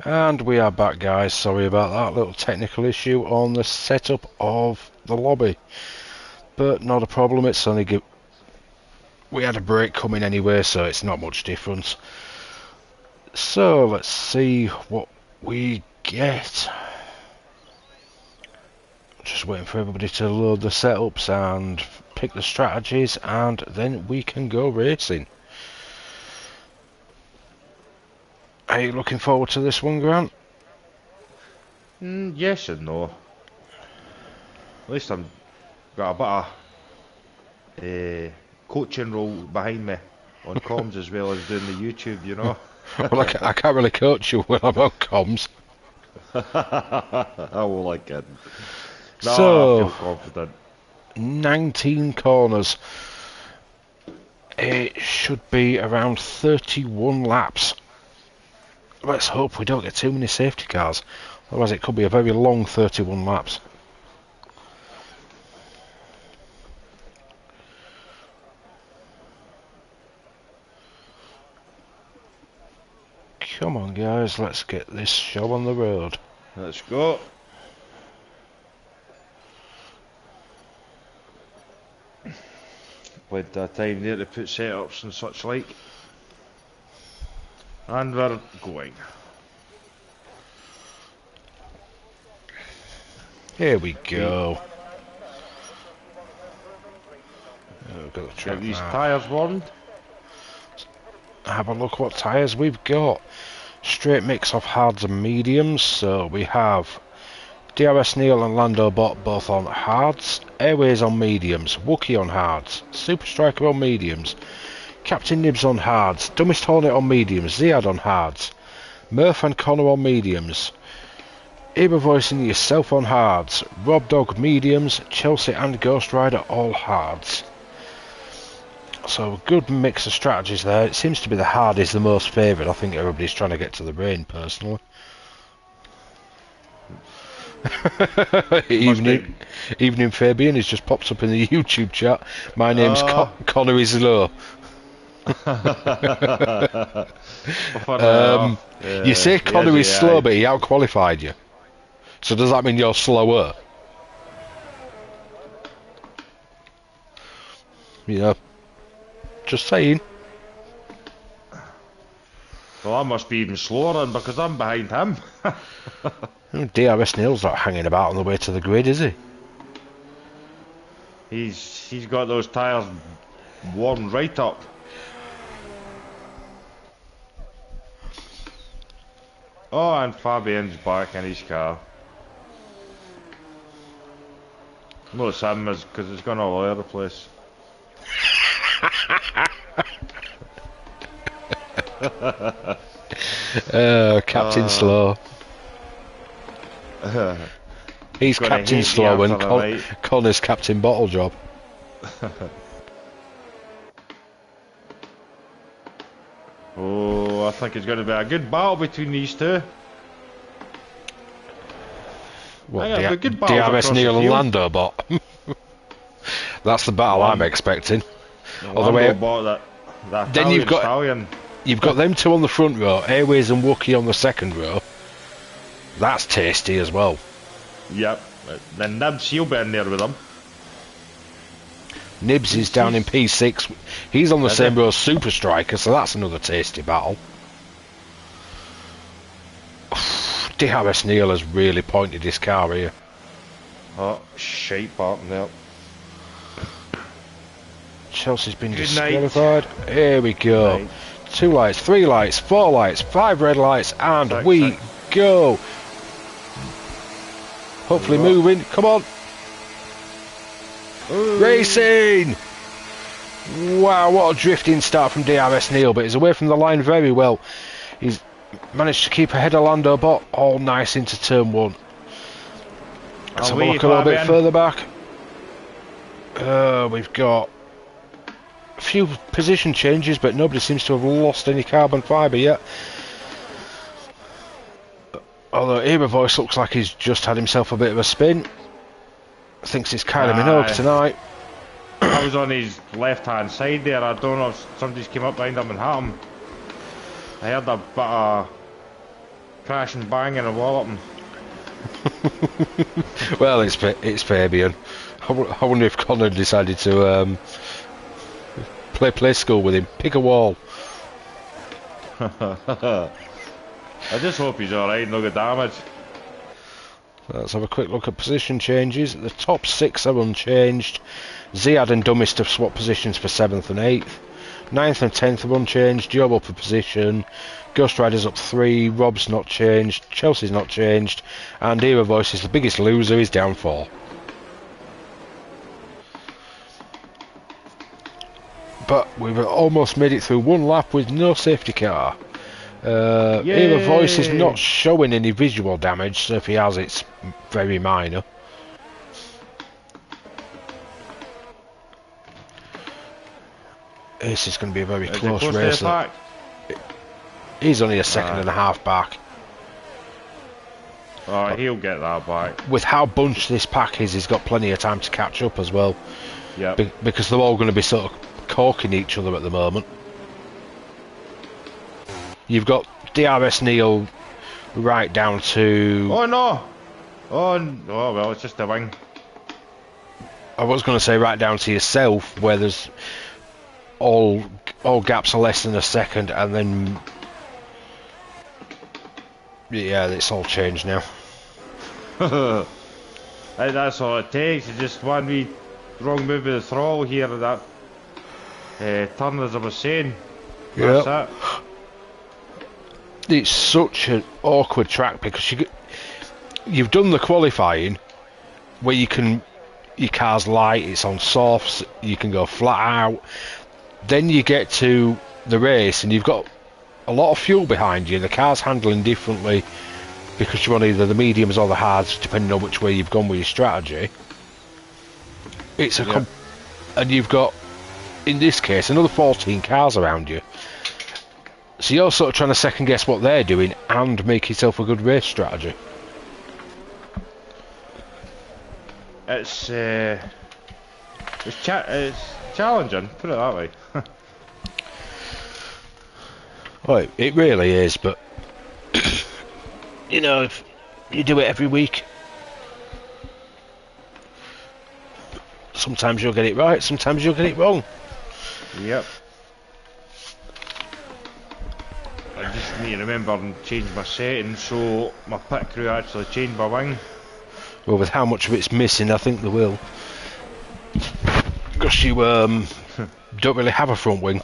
And we are back, guys. Sorry about that little technical issue on the setup of the lobby, but not a problem. It's only we had a break coming anyway, so it's not much difference. So let's see what we get. Just waiting for everybody to load the setups and pick the strategies, and then we can go racing. Are you looking forward to this one, Grant? Yes and no. At least I'm got a bit of coaching role behind me on comms as well as doing the YouTube, you know. Well, I can't really coach you when I'm on comms. I will like it. No, So, I feel confident. 19 corners. It should be around 31 laps. Let's hope we don't get too many safety cars, otherwise it could be a very long 31 laps. Come on, guys, let's get this show on the road. Let's go. Plenty of time there to put setups and such like. And we're going. Here we go. Got the track Get these now. tyres warmed. Have a look what tyres we've got. Straight mix of hards and mediums. So we have DRS Neil and Lando Bot both on hards, Airways on mediums, Wookie on hards, Super Striker on mediums, Captain Nibs on hards, Dumbest Hornet on mediums, Ziad on hards, Murph and Connor on mediums, Eber Voicing yourself on hards, Rob Dog mediums, Chelsea and Ghost Rider all hards. So a good mix of strategies there. It seems to be the hard is the most favoured. I think everybody's trying to get to the rain personally. Evening Fabian has just popped up in the YouTube chat. My name's Connor is low. You say Connor is slow, but he out-qualified you. So does that mean you're slower? You know, just saying. Well, I must be even slower then because I'm behind him. DRS Neil's not hanging about on the way to the grid, is he? He's got those tyres worn right up. Oh, and Fabian's back in his car. No, it's him, because it's gone all over the place. Captain Slow. He's Captain Slow and Connor's Captain Bottle Job. Oh, I think it's going to be a good battle between these two. What, DRS Neil and Lando Bot? That's the battle I'm expecting. Then you've got them two on the front row, Airways and Wookie on the second row. That's tasty as well. Yep. Then Nibs, he'll be in there with them. Nibs is down in P6. He's on the same row as Super Striker, so that's another tasty battle. DRS Neil has really pointed his car here. Oh, shite parking there. Chelsea's been disqualified. Here we go. Night. 2 lights, 3 lights, 4 lights, 5 red lights, and we go. Hopefully moving. Come on. Ooh. Racing! Wow, what a drifting start from DRS Neil, but he's away from the line very well. He's managed to keep ahead of Lando Bot, all nice into turn 1. Let's have a look a little bit further back. We've got a few position changes, but nobody seems to have lost any carbon fibre yet. Although Era Voice looks like he's just had himself a bit of a spin. Thinks it's Kylie Minogue tonight. I was on his left hand side there. I don't know if somebody's came up behind him and hit him. I heard a bit of crash and bang and a walloping. Well, it's Fabian. I wonder if Connor decided to play school with him. Pick a wall. I just hope he's alright, no good damage. Let's have a quick look at position changes. The top 6 are unchanged. Ziad and Dummist have swapped positions for 7th and 8th. 9th and 10th are unchanged. Job up a position. Ghost Rider's up 3. Rob's not changed. Chelsea's not changed. And Era Voice is the biggest loser. He's down 4. But we've almost made it through one lap with no safety car. Era Voice is not showing any visual damage, so if he has, it's very minor. This is going to be a very close race. He's only a second and a half back. Oh, he'll get that back. With how bunched this pack is, he's got plenty of time to catch up as well. Yeah. Because they're all going to be sort of corking each other at the moment. You've got DRS Neil right down to... Oh no! Oh well, it's just a wing. I was going to say right down to yourself, where there's all gaps are less than a second, and then... Yeah, it's all changed now. That's all it takes, it's just one wee wrong move of the throttle here, that turn as I was saying. That's it. It's such an awkward track because you've done the qualifying where your car's light, it's on softs, you can go flat out. Then you get to the race and you've got a lot of fuel behind you. The car's handling differently because you're on either the mediums or the hards, depending on which way you've gone with your strategy. It's a and you've got, in this case, another 14 cars around you. So you're sort of trying to second guess what they're doing and make yourself a good race strategy. It's challenging, put it that way. Well, it really is, but you know, if you do it every week, sometimes you'll get it right, sometimes you'll get it wrong. Yep. I just need to remember and change my settings so my pit crew actually change my wing. Well, with how much of it's missing, I think they will. Because you don't really have a front wing.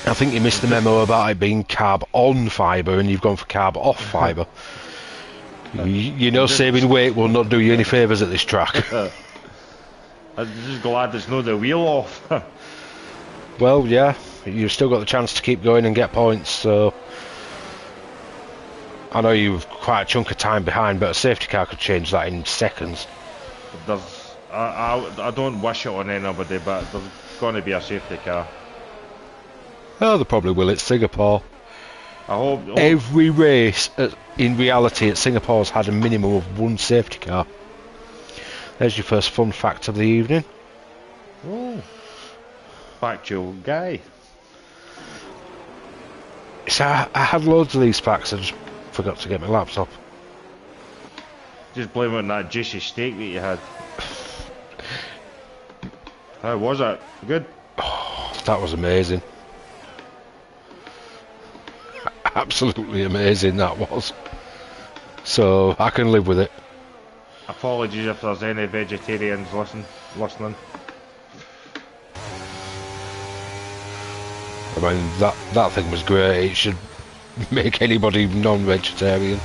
I think you missed the memo about it being carb on fibre and you've gone for carb off fibre. You know, saving weight will not do you any favours at this track. I'm just glad there's no the wheel off. Well, yeah, you've still got the chance to keep going and get points, so... I know you've quite a chunk of time behind, but a safety car could change that in seconds. I don't wish it on anybody, but there's going to be a safety car. Oh, they probably will. It's Singapore. I hope every race, in reality, at Singapore's had a minimum of one safety car. There's your first fun fact of the evening. Oh, factual guy. So I had loads of these facts. I just forgot to get my laptop. Just blame it on that juicy steak that you had. How was it? Good? Oh, that was amazing. Absolutely amazing that was. So I can live with it. Apologies if there's any vegetarians listening. I mean, that thing was great. It should make anybody non-vegetarian.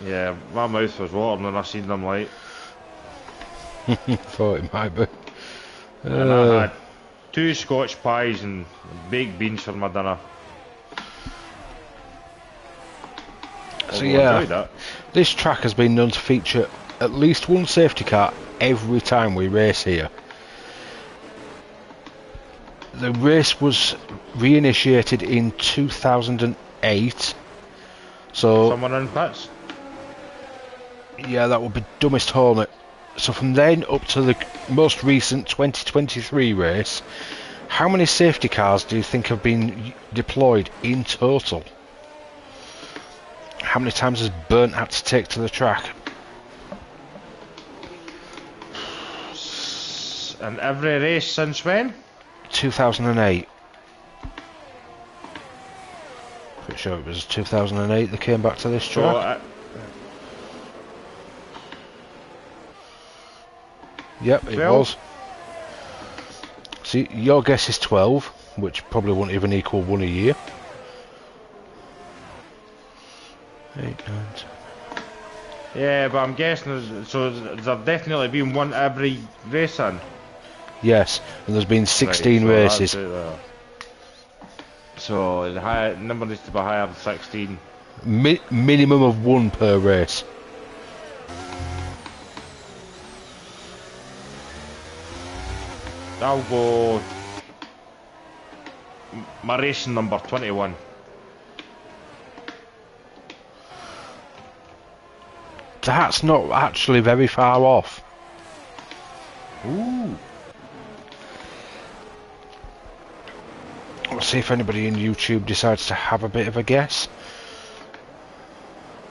Yeah, my mouth was watering when I seen them light. Thought it might be. And I had 2 Scotch pies and baked beans for my dinner. So yeah, this track has been known to feature at least one safety car every time we race here. The race was reinitiated in 2008. So someone in pits? Yeah, that would be Dumbest Hornet. So from then up to the most recent 2023 race, How many safety cars do you think have been deployed in total? How many times has Burnt had to take to the track? And every race since when? 2008. Pretty sure it was 2008 they came back to this track. Yep, it 12? was. See, your guess is 12, which probably won't even equal one a year. 8, 9, 10. Yeah, but I'm guessing so there's definitely been one every race then. Yes, and there's been 16 Right, races. So the higher number needs to be higher than 16. Minimum of one per race. I'll go my racing number 21. That's not actually very far off. Ooh. Let's see if anybody in YouTube decides to have a bit of a guess.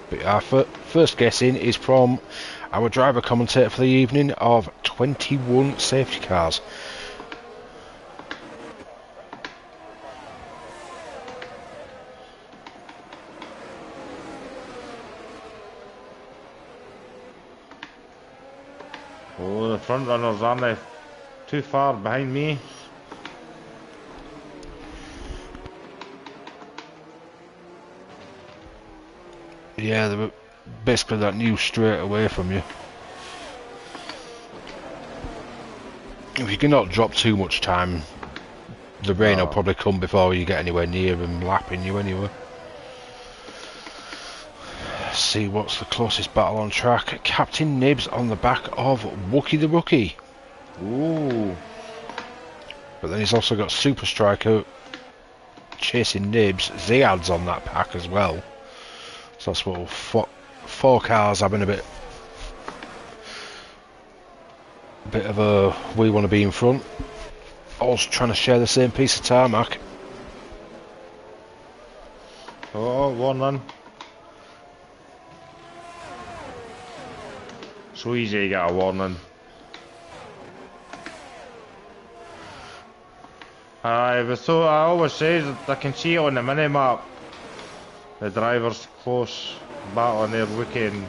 But our first guess in is from our driver commentator for the evening of 21 safety cars. Oh, the front runners aren't they too far behind me? Yeah, they were basically that new straight away from you. If you cannot drop too much time, the rain will probably come before you get anywhere near them lapping you anyway. Let's see what's the closest battle on track. Captain Nibs on the back of Wookie the Rookie. Ooh. But then he's also got Super Striker chasing Nibs. Ziad's on that pack as well. So that's what four cars having a bit of a we want to be in front. All trying to share the same piece of tarmac. Oh, one run. So easy to get a warning. I always say that I can see it on the mini map. The driver's close battling their weekend.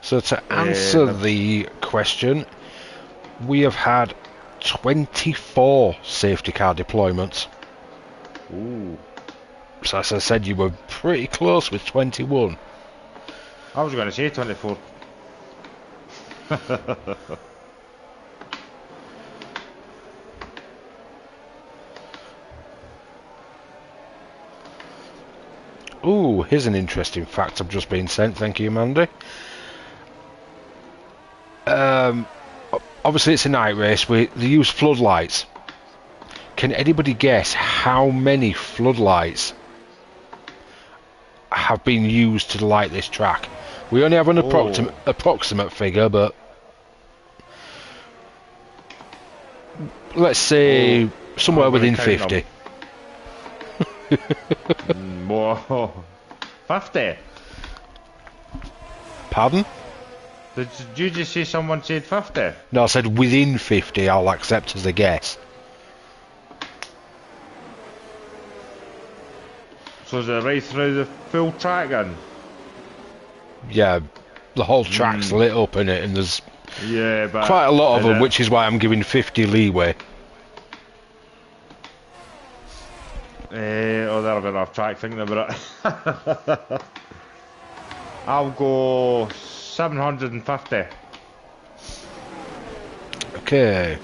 So to answer the question, we have had 24 safety car deployments. Ooh. So as I said, you were pretty close with 21. I was going to say 24. Ooh, here's an interesting fact I've just been sent. Thank you, Mandy. Obviously it's a night race. They use floodlights. Can anybody guess how many floodlights have been used to light this track? We only have an approximate figure, but let's say somewhere within 50. Whoa. 50? Pardon? Did you just say someone said 50? No, I said within 50 I'll accept as a guess. So is it right through the full track then? Yeah, the whole track's lit up in it, and there's but quite a lot of them, which is why I'm giving 50 leeway. That'll be enough track thinking about it. I'll go 750. Okay.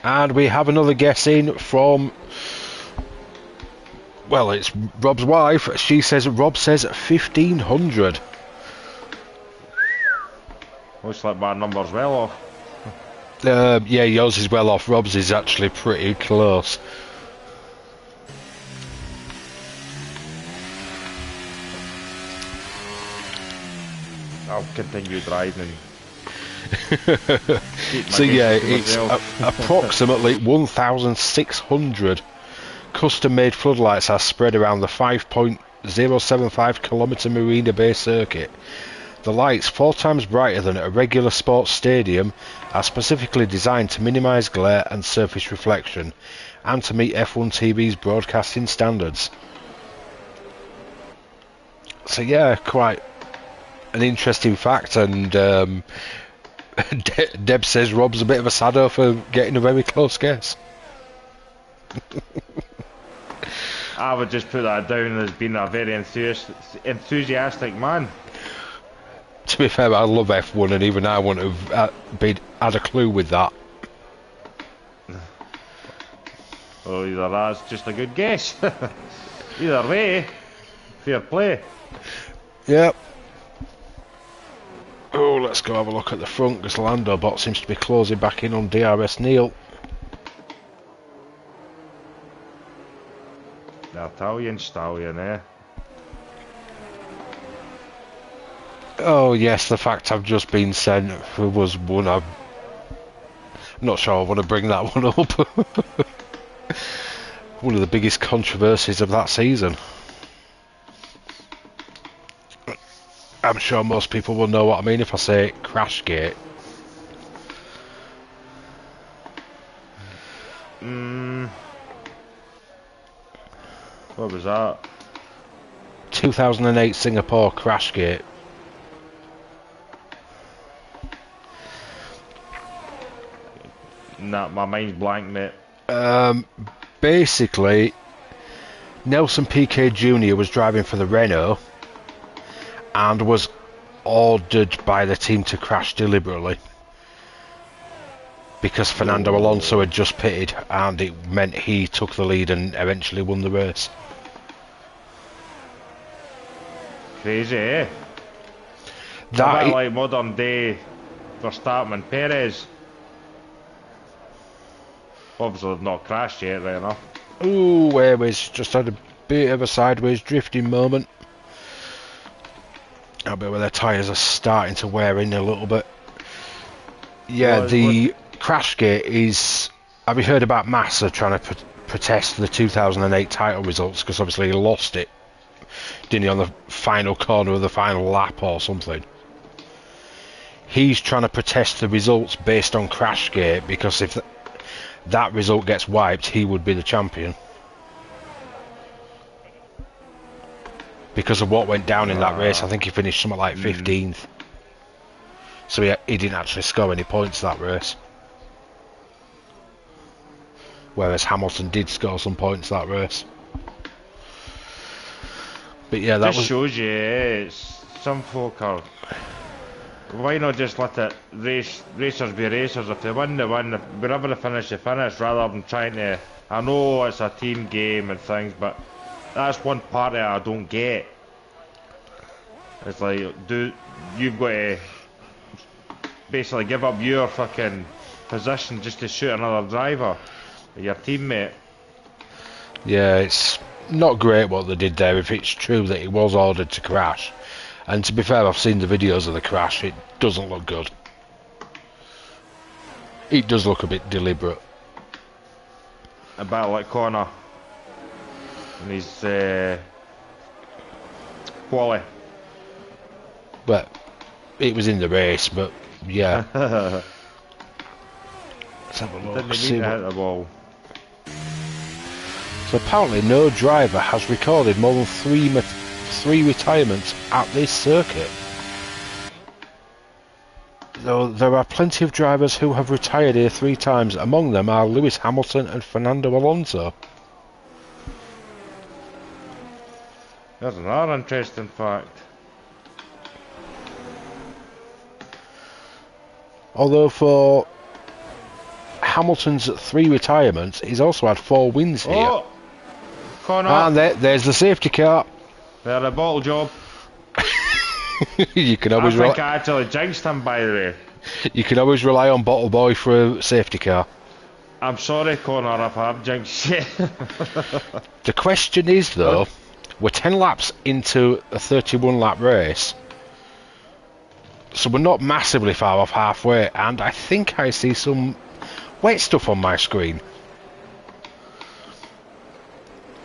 And we have another guess in from, well, it's Rob's wife. Rob says 1500. Looks like my number's well off. Yeah, yours is well off. Rob's is actually pretty close. I'll continue driving. So yeah, it's approximately 1,600 custom-made floodlights are spread around the 5.075 kilometre Marina Bay circuit. The lights, 4 times brighter than a regular sports stadium, are specifically designed to minimise glare and surface reflection, and to meet F1 TV's broadcasting standards. So yeah, quite an interesting fact, and Deb says Rob's a bit of a saddo for getting a very close guess. I would just put that down as being a very enthusiastic man. To be fair, I love F1, and even I wouldn't have had a clue with that. Well, either that's just a good guess. Either way, fair play. Yep. Oh, let's go have a look at the front, because Lando Bot seems to be closing back in on DRS Neil. The Italian stallion, eh? Oh yes, the fact I've just been sent was one I'm not sure I want to bring that one up. One of the biggest controversies of that season. I'm sure most people will know what I mean if I say Crashgate. What was that? 2008 Singapore Crashgate. Nah, my mind's blank, mate. Basically, Nelson Piquet Jr. was driving for the Renault and was ordered by the team to crash deliberately because Fernando Alonso had just pitted, and it meant he took the lead and eventually won the race. Crazy, eh? That a bit like modern day Verstappen and Perez. Obviously they've not crashed yet, right enough. Ooh, Airways just had a bit of a sideways drifting moment. A bit where their tyres are starting to wear in a little bit. Yeah, the Crashgate is... Have you heard about Massa trying to protest the 2008 title results? Because obviously he lost it, didn't he, on the final corner of the final lap or something. He's trying to protest the results based on Crashgate, because if that result gets wiped, he would be the champion. Because of what went down in that race, I think he finished something like 15th. So he didn't actually score any points that race. Whereas Hamilton did score some points that race. But yeah, that shows you, it's some folk are... Why not just let it racers be racers? If they win, they win. Wherever they finish, rather than trying to... I know it's a team game and things, but that's one part that I don't get. It's like, you've got to basically give up your fucking position just to shoot another driver, your teammate. Yeah, it's not great what they did there, if it's true that he was ordered to crash. And to be fair, I've seen the videos of the crash, it doesn't look good. It does look a bit deliberate. A bit like Connor and his quali. But it was in the race, but yeah. Let's have a look. Didn't need to hit the ball. So apparently no driver has recorded more than three retirements at this circuit. Though there are plenty of drivers who have retired here 3 times. Among them are Lewis Hamilton and Fernando Alonso. That's another interesting fact. Although for Hamilton's 3 retirements, he's also had 4 wins here. Oh, Connor. And there's the safety car. They're a bottle job. You can always I think I actually jinxed him, by the way. You can always rely on Bottle Boy for a safety car. I'm sorry, Connor, if I've jinxed you. The question is, though, we're 10 laps into a 31 lap race. So we're not massively far off halfway, and I think I see some wet stuff on my screen.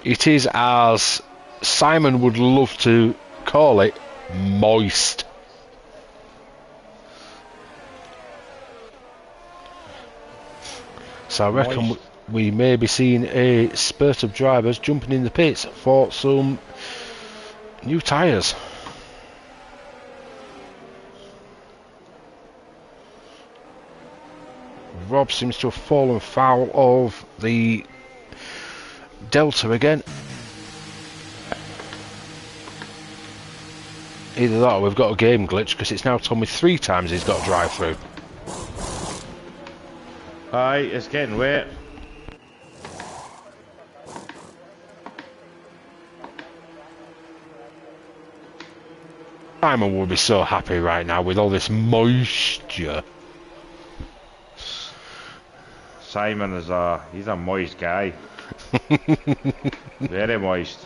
It is, as Simon would love to call it, moist. So I reckon we may be seeing a spurt of drivers jumping in the pits for some new tyres. Rob seems to have fallen foul of the Delta again. Either that or we've got a game glitch, because it's now told me 3 times he's got to drive through. Aye, it's getting wet. Simon will be so happy right now with all this moisture. Simon is he's a moist guy. Very moist.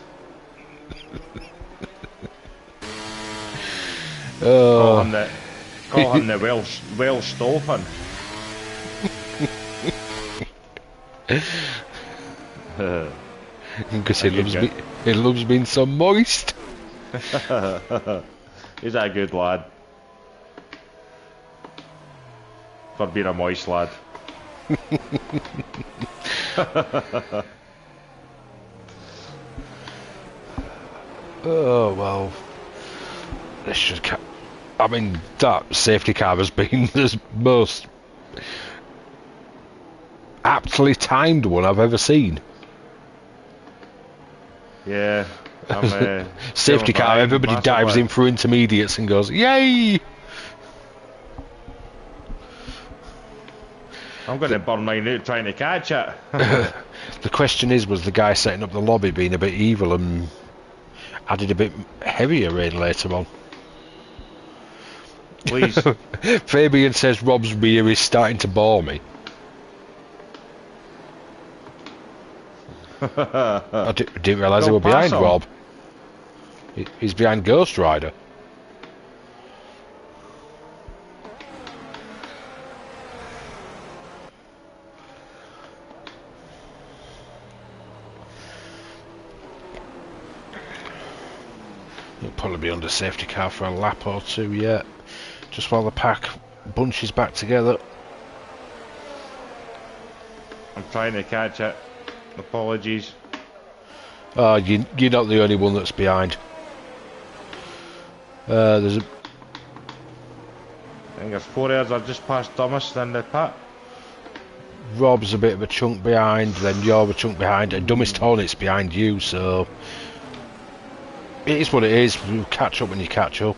Call him the Welsh dolphin. Because he loves being so moist. He's a good lad. For being a moist lad. Oh well, this should. I mean, that safety car has been the most aptly timed one I've ever seen. Yeah. Safety car, everybody dives in through intermediates and goes, yay! I'm going to burn mine out trying to catch it. The question is, was the guy setting up the lobby being a bit evil and added a bit heavier rain later on? Please. Fabian says Rob's beer is starting to bore me. I didn't realise they were behind Rob. He's behind Ghost Rider. He'll probably be under safety car for a lap or two yet, just while the pack bunches back together. I'm trying to catch it. Apologies. You're not the only one that's behind. There's a... I think there's 4 hours. I've just passed Thomas in the pit. Rob's a bit of a chunk behind, then you're a chunk behind, and Dumbest Hornet's behind you, so... It is what it is. You'll catch up when you catch up.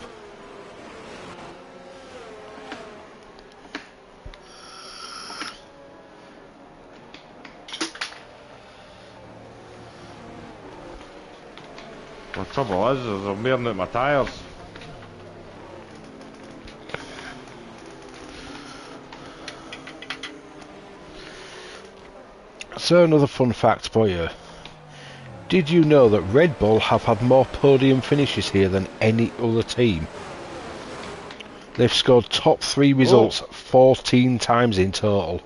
The trouble is I'm wearing out my tyres. So another fun fact for you. Did you know that Red Bull have had more podium finishes here than any other team? They've scored top 3 results 14 times in total.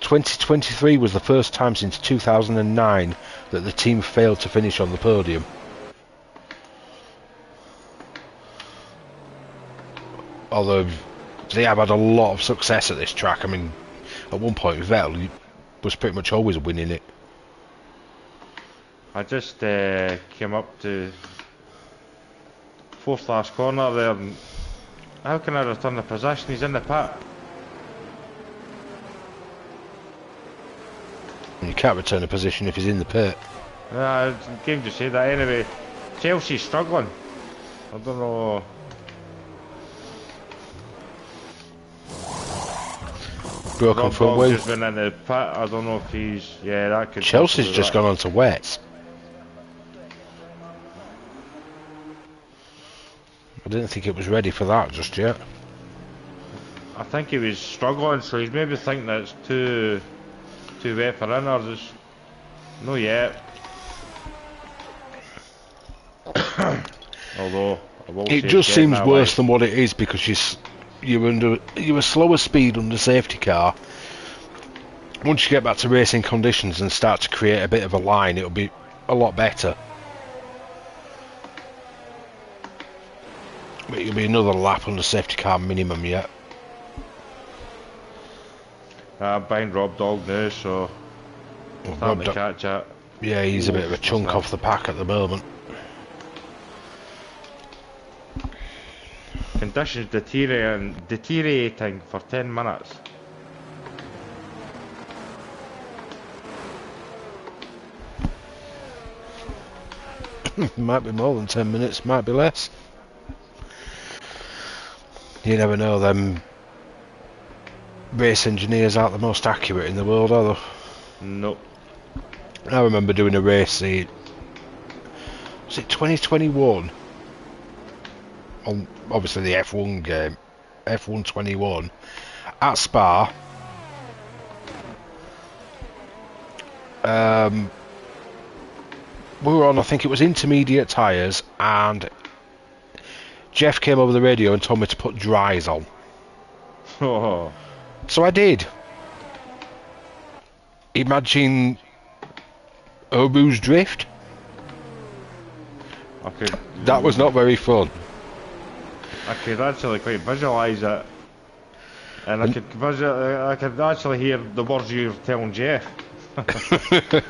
2023 was the first time since 2009 that the team failed to finish on the podium. Although they have had a lot of success at this track. I mean, at one point Vettel was pretty much always winning it. I just came up to 4th last corner there, and how can I return the position? He's in the pit. You can't return a position if he's in the pit. Yeah, game just said that anyway. Chelsea's struggling. I don't know. Broken front wing. Just been in the pit. I don't know if he's. Yeah, that could. Chelsea's just gone on to wets. I didn't think it was ready for that just yet. I think he was struggling, so he's maybe thinking that it's too wet for in, or just no yet. Although I will It say just getting seems that worse way. than what it is because you're a slower speed under safety car. Once you get back to racing conditions and start to create a bit of a line, it'll be a lot better. But you'll be another lap under safety car minimum yet. I'm behind Rob Dog now, so Well, starting to catch it. yeah, he's a bit of a chunk off the pack at the moment. Conditions deteriorating for 10 minutes. Might be more than 10 minutes, might be less. You never know, them race engineers aren't the most accurate in the world, are they? Nope. I remember doing a race, was it 2021? On obviously the F1 game, F1 21, at Spa. We were on, I think it was intermediate tyres, and Jeff came over the radio and told me to put dries on. Oh, So I did. Imagine Obu's drift. That was not very fun. I could actually quite visualise it, and I could actually hear the words you were telling Jeff.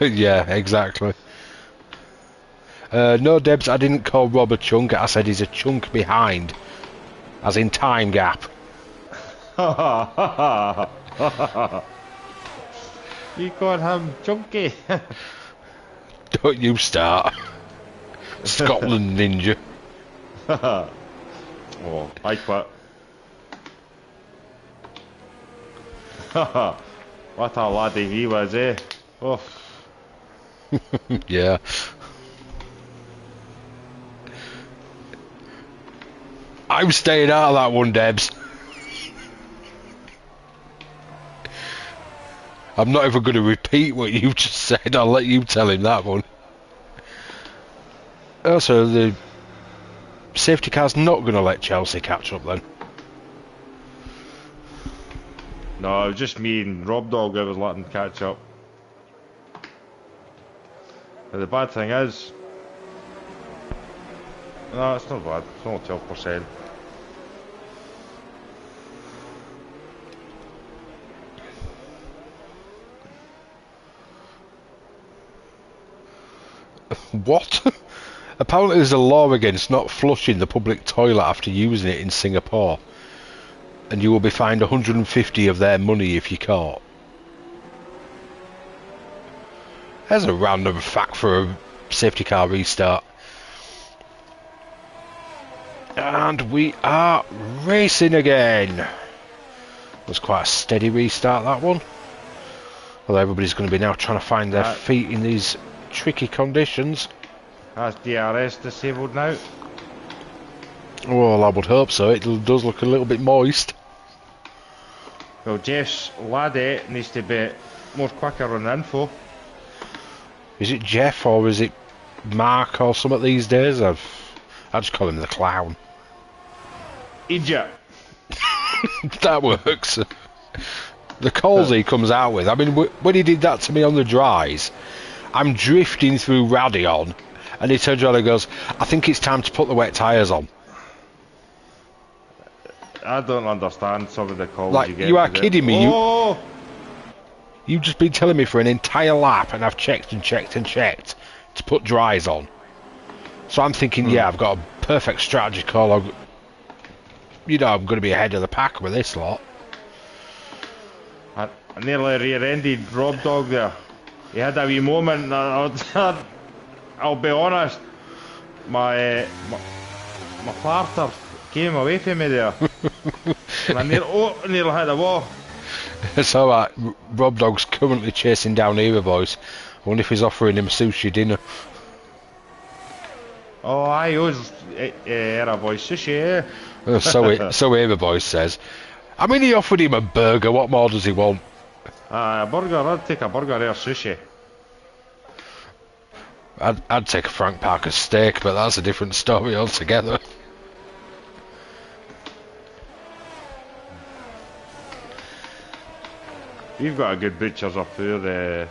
Yeah, exactly. No, Debs, I didn't call Rob a chunk. I said he's a chunk behind, as in time gap. You called him chunky. Don't you start. Scotland ninja. Oh, I quit. What a laddie he was, eh? Oh. Yeah. I'm staying out of that one, Debs. I'm not even going to repeat what you just said. I'll let you tell him that one. Also, the safety car's not going to let Chelsea catch up then. No, it was just me and Rob Dog that was letting catch up. But the bad thing is... No, it's not bad. It's only 12%. What? Apparently there's a law against not flushing the public toilet after using it in Singapore. And you will be fined 150 of their money if you're caught. There's a random fact for a safety car restart. And we are racing again. It was quite a steady restart, that one. Although everybody's going to be now trying to find their feet in these tricky conditions. Has DRS disabled now? Well, I would hope so. It does look a little bit moist. Well, Jeff's laddie needs to be more quicker on the info. Is it Jeff or is it Mark or something these days? I just call him the clown. Idiot. That works. The calls he comes out with. I mean, when he did that to me on the dries, I'm drifting through Radion, and he turns around and goes, "I think it's time to put the wet tyres on." I don't understand some of the calls Like, you get. you are kidding me. Oh! You've just been telling me for an entire lap, and I've checked and checked and checked to put dries on. So I'm thinking, yeah, I've got a perfect strategy call. I'm going to be ahead of the pack with this lot. I nearly rear-ended Rob Dog there. He had a wee moment. I'll be honest. My farter came away from me there. And I nearly had a wall. It's alright. Rob Dog's currently chasing down Era Boys. I wonder if he's offering him sushi dinner. Oh, I always Era Boy sushi, eh? So Era Boys says. I mean, he offered him a burger. What more does he want? A burger. I'd take a burger or sushi. I'd take a Frank Parker steak, but that's a different story altogether. We've got a good butchers up here,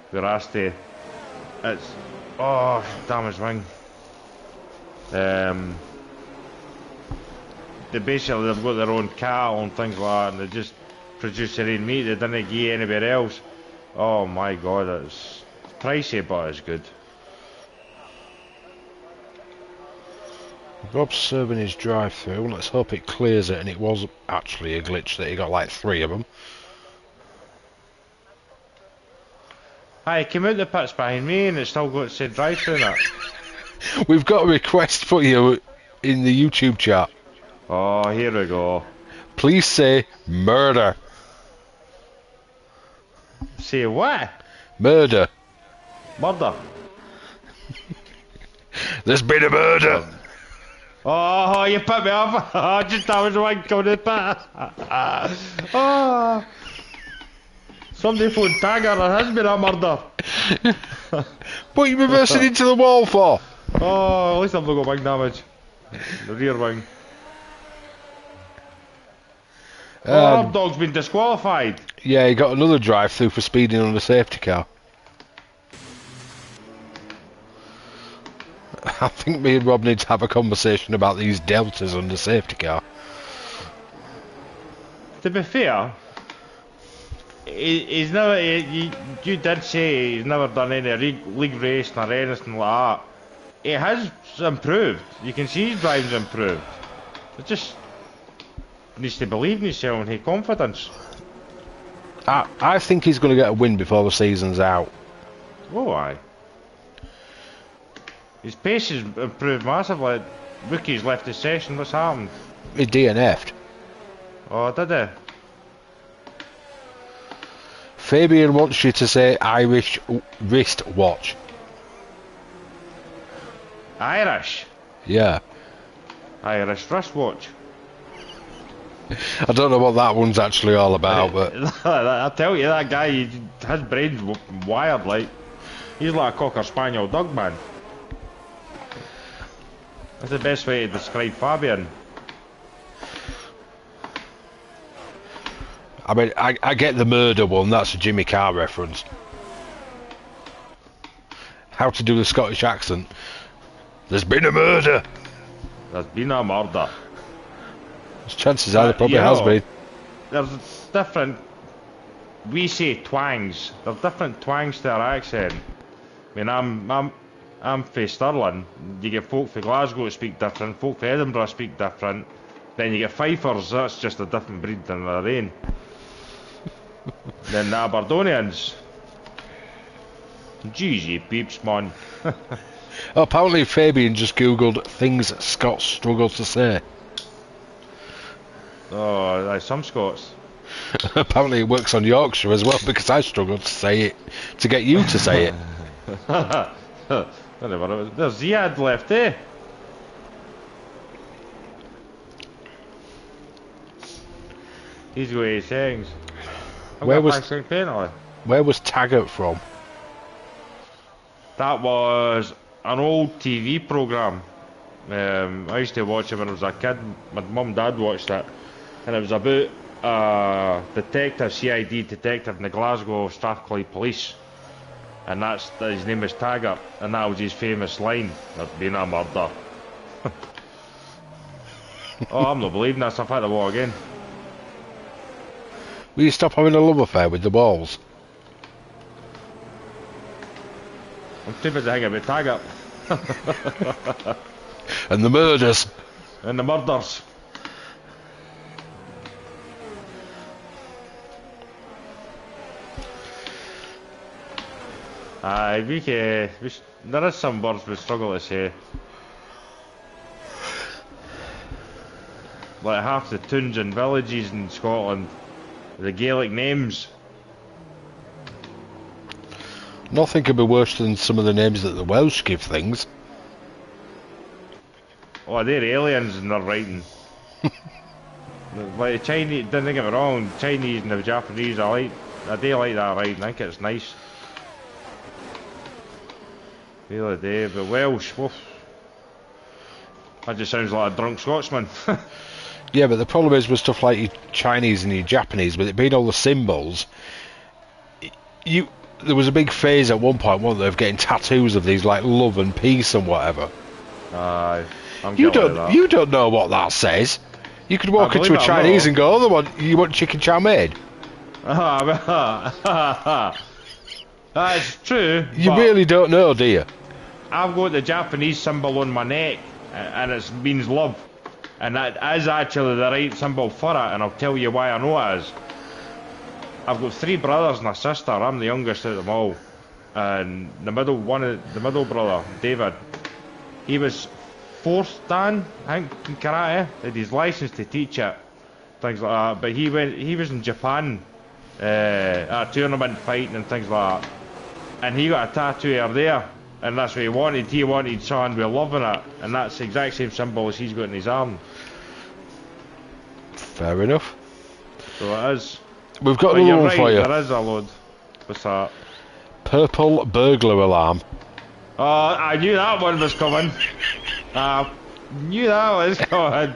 where I stay. It's, oh, damn his wing. They basically, they've got their own cattle and things like that, and they just produce their own meat. They didn't give anywhere else. Oh my god, it's pricey, but it's good. Rob's serving his drive-through. Let's hope it clears it, and it was actually a glitch that he got like 3 of them. Hi, came out the pits behind me and it's still got to say drive-through in it. We've got a request for you in the YouTube chat. Oh, here we go. Please say murder. Say what? Murder. Murder. There's been a murder. Oh, you put me off. Oh, just I was the one coming in the pit. Oh. Somebody phoned Tagger, there has been a murder. What are you reversing into the wall for? Oh, at least I've not got wing damage. The rear wing. Oh, dog's been disqualified. Yeah, he got another drive-through for speeding on a safety car. I think me and Rob need to have a conversation about these deltas on the safety car. To be fair, he's never. You did say he's never done any league racing or anything like that. He has improved. You can see his driving's improved. It just needs to believe in himself and have confidence. I think he's going to get a win before the season's out. Oh, aye. His pace has improved massively. Rookie's left the session. What's happened? He DNF'd. Oh, did he? Fabian wants you to say Irish wristwatch. Irish? Yeah. Irish wristwatch. I don't know what that one's actually all about, but... I tell you, that guy, his brain's wired like. He's like a Cocker Spaniel dog, man. That's the best way to describe Fabian. I mean, I get the murder one, that's a Jimmy Carr reference. How to do the Scottish accent. There's been a murder! There's been a murder. Chances are there probably has been. There's different... We say twangs. There's different twangs to our accent. I mean, I'm from Stirling. You get folk from Glasgow that speak different, folk from Edinburgh speak different. Then you get Fifers, that's just a different breed than their own. Then the Aberdonians. Jeez, you peeps, man. Oh, apparently Fabian just googled things Scots struggle to say. Oh, some Scots. Apparently it works on Yorkshire as well, because I struggled to say it, to get you to say it. There's Ziad left, eh? He's got 8 seconds. Where was penalty. Where was Taggart from? That was an old TV programme. I used to watch it when I was a kid. My mum and dad watched it, and it was about a detective, CID detective in the Glasgow Strathclyde Police, and his name was Taggart, and that was his famous line: "There's been a murder." Oh, I'm not believing this. I've had to walk again. Will you stop having a love affair with the balls? I'm too busy hanging about Taggart. And the murders. And the murders. Aye, there is some words we struggle to say. Like half the towns and villages in Scotland, the Gaelic names. Nothing could be worse than some of the names that the Welsh give things. Oh, they're aliens in their writing. Like the Chinese, don't get me wrong, Chinese and the Japanese, I do like that writing, I think it's nice. Really do, but Welsh, woof. That just sounds like a drunk Scotsman. Yeah, but the problem is with stuff like your Chinese and your Japanese, with it being all the symbols, you there was a big phase at one point, wasn't there, of getting tattoos of these like love and peace and whatever. Aye, I'm You guilty of don't that. you don't know what that says. You could walk I into believe a it or Chinese not. and go, "Oh, you want chicken chow mein?" That's true, You but really don't know, do you? I've got the Japanese symbol on my neck, and it means love. And that is actually the right symbol for it, and I'll tell you why I know it is. I've got 3 brothers and a sister. I'm the youngest of them all. And the middle brother, David, he was 4th dan, I think, in karate. Had his license to teach it, things like that. But he was in Japan at a tournament fighting and things like that. And he got a tattoo over there, and that's what he wanted. He wanted someone with love in it, and that's the exact same symbol as he's got in his arm. Fair enough. So it is. We've got But another you're one right, for you. there is a load. What's that? Purple burglar alarm. Oh, I knew that one was coming. I knew that was coming.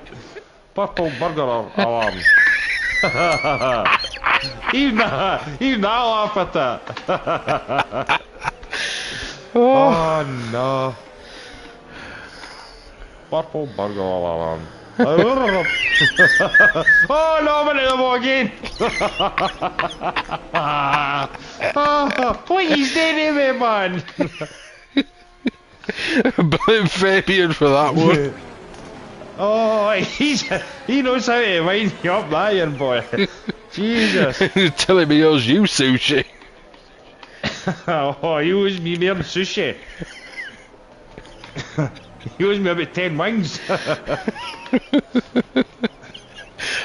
Purple burger alarm. Even I laugh at that. Oh no. Purple burger alarm. Oh no, I'm into them again. What you doing to me, man? Blame Fabian for that one. Oh, he knows how to wind you up, that young boy. Jesus. He's telling me he owes you sushi. Oh, he owes me more than sushi. He owes me about 10 wings.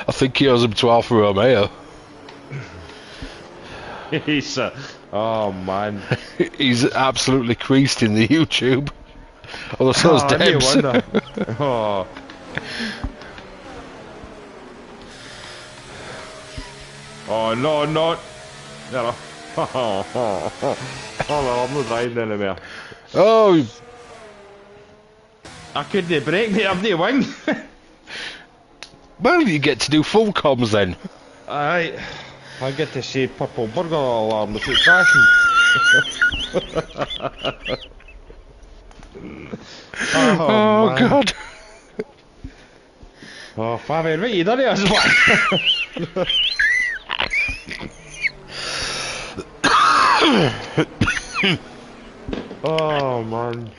I think he owes him to Alfa Romeo. He's oh man. He's absolutely creased in the YouTube. Although so's Oh, Debs. no wonder. Oh. Oh no, no. No. Oh no, I'm not driving anymore. Oh, I couldn't break me, I've no wing. well, you get to do full comms then. Aye. I get to say purple burger alarm without crashing. Oh, man. God. Oh, Fabian, what you done to us, man? Oh, man.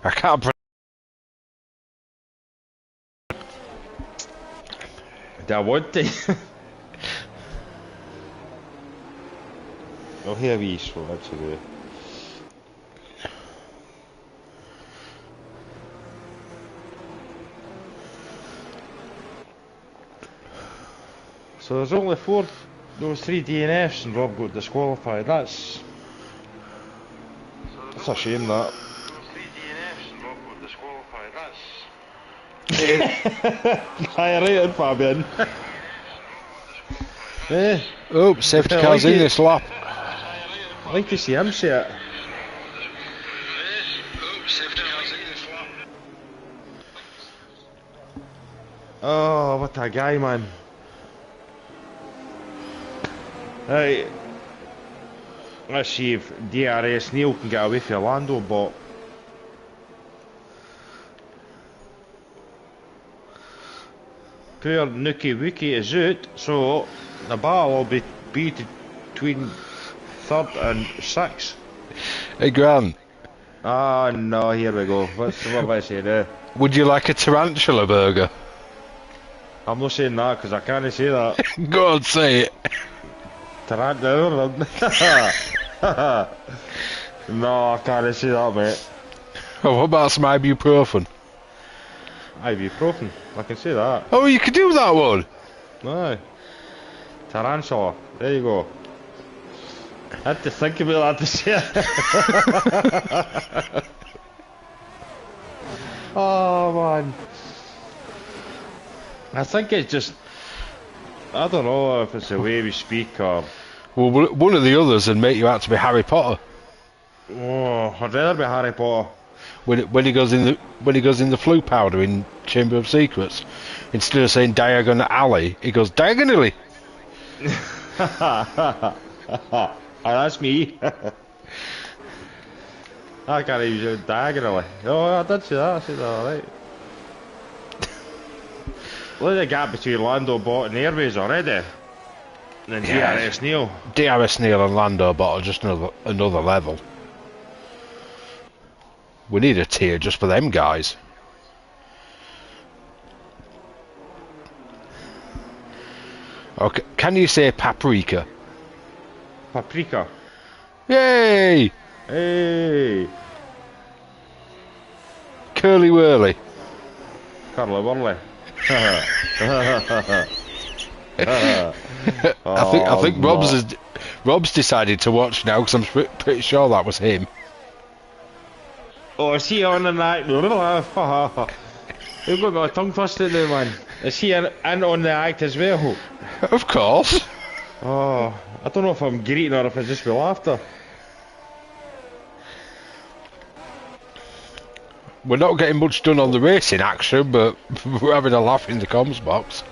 I can't. That would they? Oh, here we so actually. So there's only 3 DNFs and Rob got disqualified. That's a shame that. Aye, right on, Fabian. Eh, Oh, safety I car's like in it. this lap. I'd like to see him say it. Oh, what a guy, man. Right. Let's see if DRS Neil can get away from Orlando, but poor Nookie Wookie is out, so the battle will be between 3rd and 6th. Hey, Grant, Ah, no, here we go. What have I said there? would you like a tarantula burger? I'm not saying that because I can't say that. Go on, say it. Tarantula. No, I can't say that, mate. Oh, what about some ibuprofen? Ibuprofen. I can say that. Oh, you could do that one. No. Tarantula. There you go. I had to think about that to say it. Oh, man. I think it's just... I don't know if it's the way we speak or... Well, one of the others would make you out to be Harry Potter Oh, I'd rather be Harry Potter. when he goes in the flu powder in Chamber of Secrets. Instead of saying Diagon Alley, he goes diagonally. That's me. I can't even use it diagonally. Oh, I did see that. I see that, alright. Look at the gap between Lando Bot and Airways already. And then DRS Neil. DRS Neil and Lando Bot are just another level. We need a tier just for them guys. Okay, can you say paprika? Paprika. Yay! Hey! Curly whirly. Curly whirly. I think Rob's decided to watch now because I'm pretty sure that was him. Oh, is he on the night? You've got my tongue twisted now, man. Is he in on the act as well? Of course. Oh, I don't know if I'm greeting or if it's just with laughter. We're not getting much done on the racing action, but we're having a laugh in the comms box.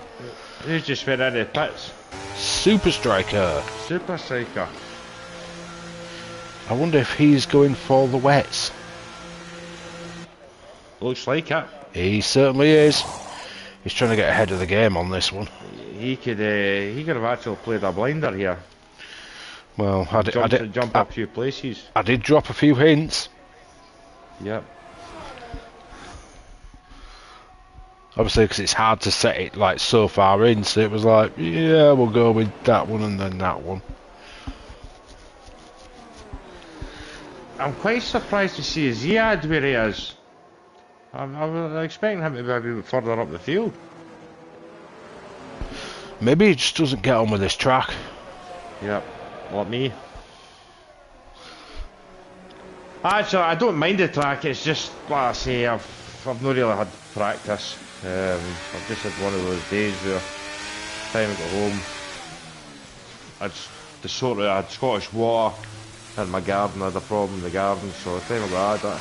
Who's just went into the pits? Super Striker. Super Striker. I wonder if he's going for the wets. Looks like it. He certainly is. He's trying to get ahead of the game on this one. He could have actually played a blinder here. Well, I did jump a few places. I did drop a few hints. Yep. Obviously, because it's hard to set it like so far in, so it was like, yeah, we'll go with that one and then that one. I'm quite surprised to see Ziad where he is. I was expecting him to be a bit further up the field. Maybe he just doesn't get on with this track. Yep, like me. Actually, I don't mind the track, it's just, like I say, I've not really had practice. I've just had one of those days where time I got home, I had Scottish water in my garden. I had a problem in the garden, so the time I got that,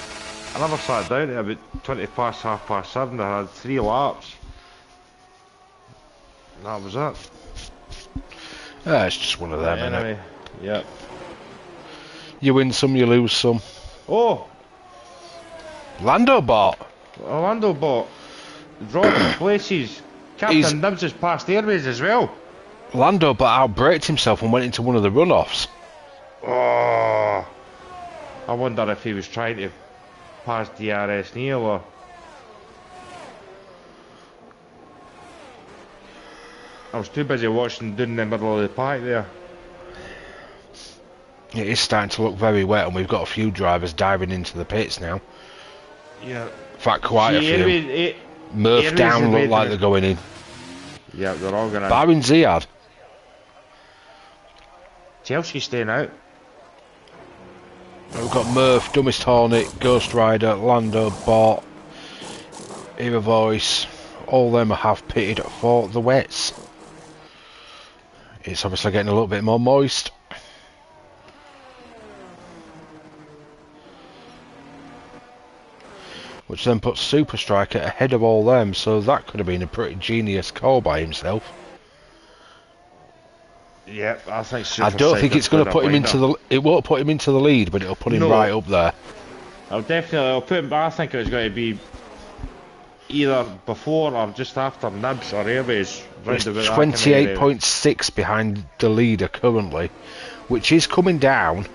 I never sat down at about 20 past, 7:30. I had 3 laps. And that was it. It's just one of them, Anyway, innit? yep. You win some, you lose some. Oh! Lando Bot. Orlando Bot. Dropping places. Captain Dibs has passed Airways as well. Lando Bot outbraked himself and went into one of the runoffs. Oh! I wonder if he was trying to pass DRS Neil or... I was too busy watching down the middle of the pack there. It is starting to look very wet, and we've got a few drivers diving into the pits now. Yeah. In fact, quite a few. Murph down look like they're going in. Yeah, they're all going to... Barring Ziad. Chelsea's staying out. We've got Murph, Dummist Hornet, Ghost Rider, Lando Bot, Era Voice. All them have pitted for the wets. It's obviously getting a little bit more moist. Which then puts Super Striker ahead of all them, so that could have been a pretty genius call by himself. Yep, I think I don't think it's going to put him into the... It won't put him into the lead, but it'll put him right up there. I'll put him... I think it was going to be either before or just after Nibs or Airways. It's 28.6 behind the leader currently, which is coming down.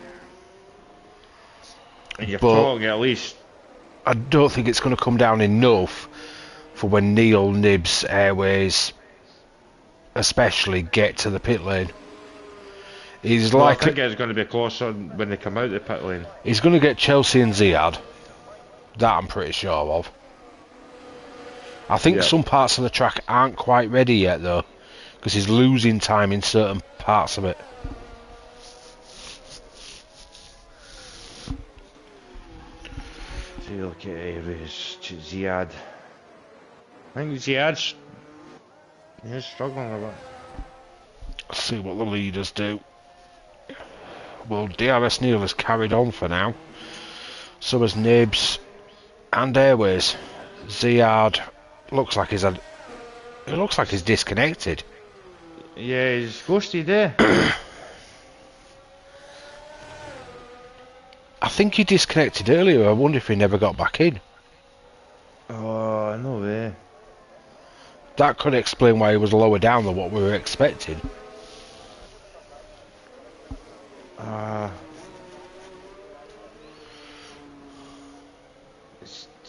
And you're talking at least... I don't think it's going to come down enough for when Neil, Nibs, Airways especially get to the pit lane. He's I likely... think it's going to be closer when they come out the pit lane. He's going to get Chelsea and Ziad. That I'm pretty sure of. I think some parts of the track aren't quite ready yet though, because he's losing time in certain parts of it. See, look at Airways, Ziad. I think Ziad's struggling a bit. Let's see what the leaders do. Well, DRS Neil has carried on for now. So has Nibs and Airways. Ziad Looks like he's had. It looks like he's disconnected. Yeah, he's ghosted there. I think he disconnected earlier. I wonder if he never got back in. Oh, no way. That could explain why he was lower down than what we were expecting.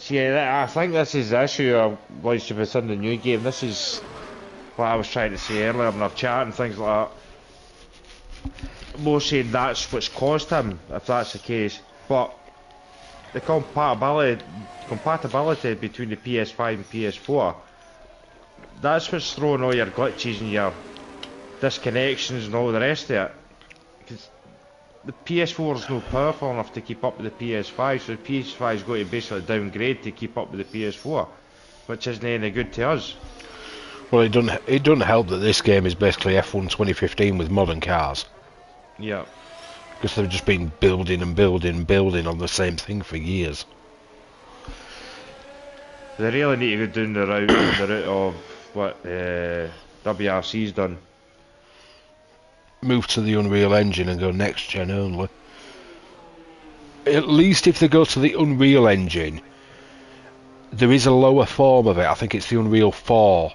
Yeah, I think this is the issue of like if it's in the new game. This is what I was trying to say earlier in our chat and things like that. More saying that's what's caused him, if that's the case. But the compatibility between the PS5 and PS4, that's what's throwing all your glitches and your disconnections and all the rest of it. Because the PS4 is not powerful enough to keep up with the PS5, so the PS5 is going to basically downgrade to keep up with the PS4, which isn't any good to us. Well, it doesn't help that this game is basically F1 2015 with modern cars. Yeah. Because they've just been building and building and building on the same thing for years. They really need to go down the route of what WRC's done. Move to the Unreal Engine and go next gen only. At least if they go to the Unreal Engine, there is a lower form of it. I think it's the Unreal 4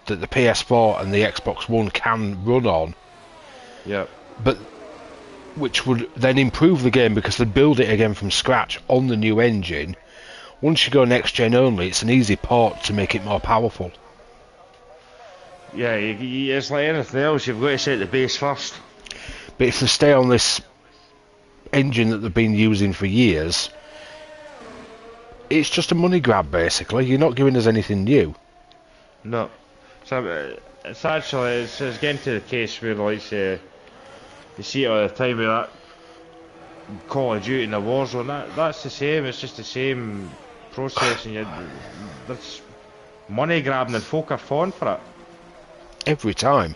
that the PS4 and the Xbox One can run on. Yep. But which would then improve the game because they build it again from scratch on the new engine. Once you go next gen only, it's an easy port to make it more powerful. Yeah, it's like anything else, you've got to set the base first. But if they stay on this engine that they've been using for years, it's just a money grab basically. You're not giving us anything new. No. So it's actually, it's getting to the case where like you see it all the time with that Call of Duty and the Warzone, that's the same, it's just the same process and that's money grabbing and folk are falling for it. Every time.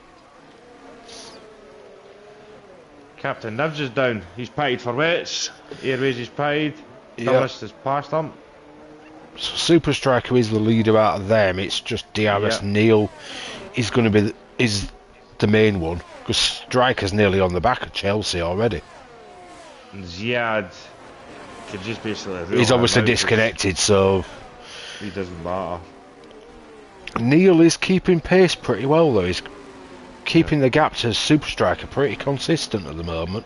Captain Nibs is down. He's paid for wets. Airways is paid. Yep. Dumbest is past him. So Super Striker is the leader out of them. It's just DRS Neil is going to be is the main one because Striker's nearly on the back of Chelsea already. Ziad could just basically. He's obviously disconnected, so he doesn't matter. Neil is keeping pace pretty well though. He's keeping the gap to Super Striker pretty consistent at the moment.